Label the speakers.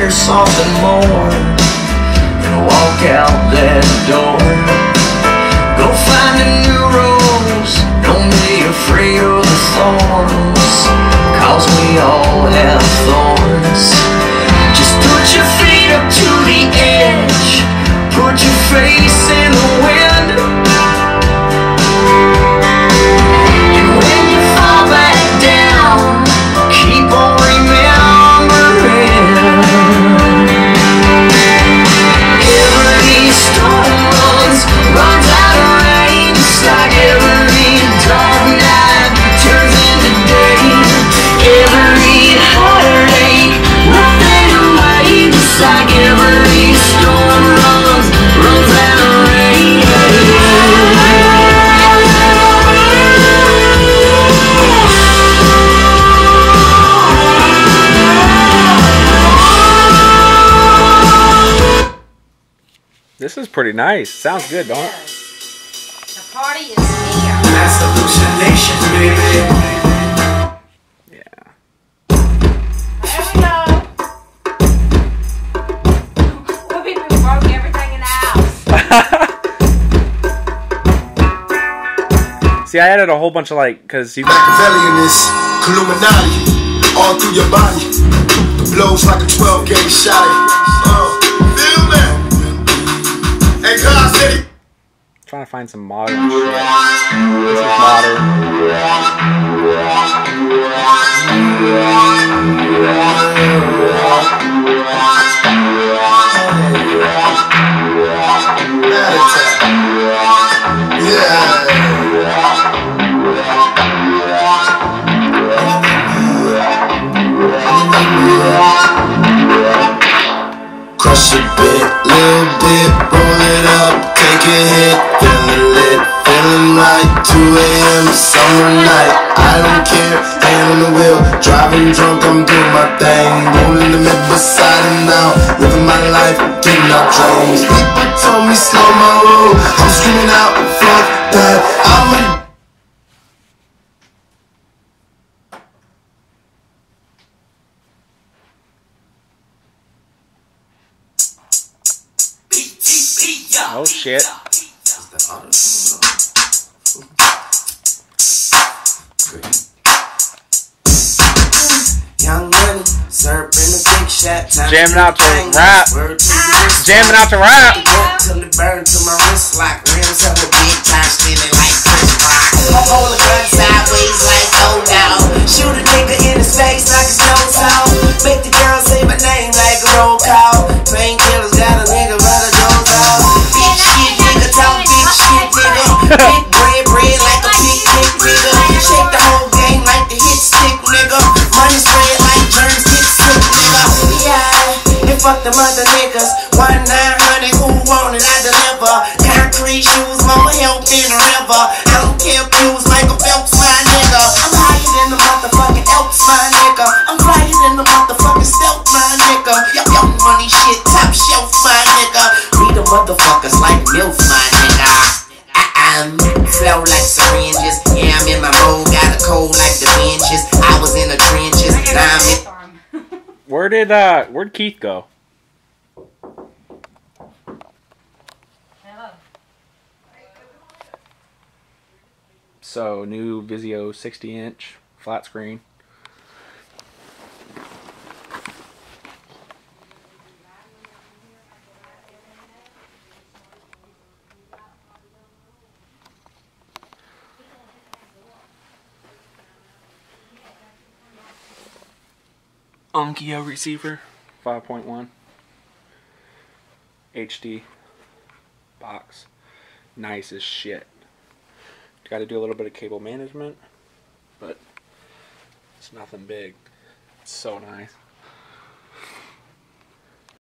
Speaker 1: there's something more than walk out that door. Go find a new rose, don't be afraid of the thorns, 'cause we all have thorns. Just put your feet up to the edge, put your face in the wind, and when you fall back down, keep on remembering. Every storm runs out of rain, just like every dark night turns into day. Every heartache will fade away, just like every storm runs out of rain.
Speaker 2: This is pretty nice. Sounds good, don't it?
Speaker 3: The party is here.
Speaker 1: That's hallucinations, baby.
Speaker 2: Yeah.
Speaker 3: There we go. What people broke everything in the house.
Speaker 2: See, I added a whole bunch of like, because you
Speaker 4: Machiavellianist, Illuminati, all through your body. The blows like a 12-gauge shot. Feel me? Hey, God said he.
Speaker 2: trying to find some modern shit. This is modern.
Speaker 4: Crush a bit, little bit, roll it up, take a hit, feeling lit, feeling right, 2 a.m. summer night, I don't care, hand on the wheel, driving drunk, I'm doing my thing, rolling the mid beside him now, living my life, getting out dreams, people told me slow my roll, I'm screaming out, fuck that, I'm a
Speaker 2: Oh shit.
Speaker 4: Young money, syrup in the big shot,
Speaker 2: Jamming out to rap. Jamming out to rap.
Speaker 4: Till it burn to my wrist like rims of a big time spinning like Chris Rock. Hold a gun sideways like oh now. Shoot a nigga in his face like it's no sound. Make the girl say my name like a roll call. Painkillers got a nigga by the doors out. Big shit nigga, talk big shit nigga. Big bread like a big nigga. Shake the whole game like the hit stick nigga. Money spread like germs get sick nigga. Yeah, and fuck them other niggas. 1-900, who want it, I deliver. Concrete shoes, more help in the river. I don't care if you was Michael Phelps, my nigga. I'm higher than the motherfucking Elps, my nigga. I'm flyer than the motherfucking stealth, my nigga. Young money shit, top shelf, my nigga. We the motherfuckers like MILF, my nigga. Flow like syringes. Yeah, I'm in my mode. Got a cold like the benches. I was in the trenches. Now I'm in.
Speaker 2: Where'd Keith go?
Speaker 3: Hello.
Speaker 2: So, new Vizio 60-inch flat screen. Onkyo receiver, 5.1 HD box, nice as shit. Got to do a little bit of cable management, but it's nothing big. It's so nice.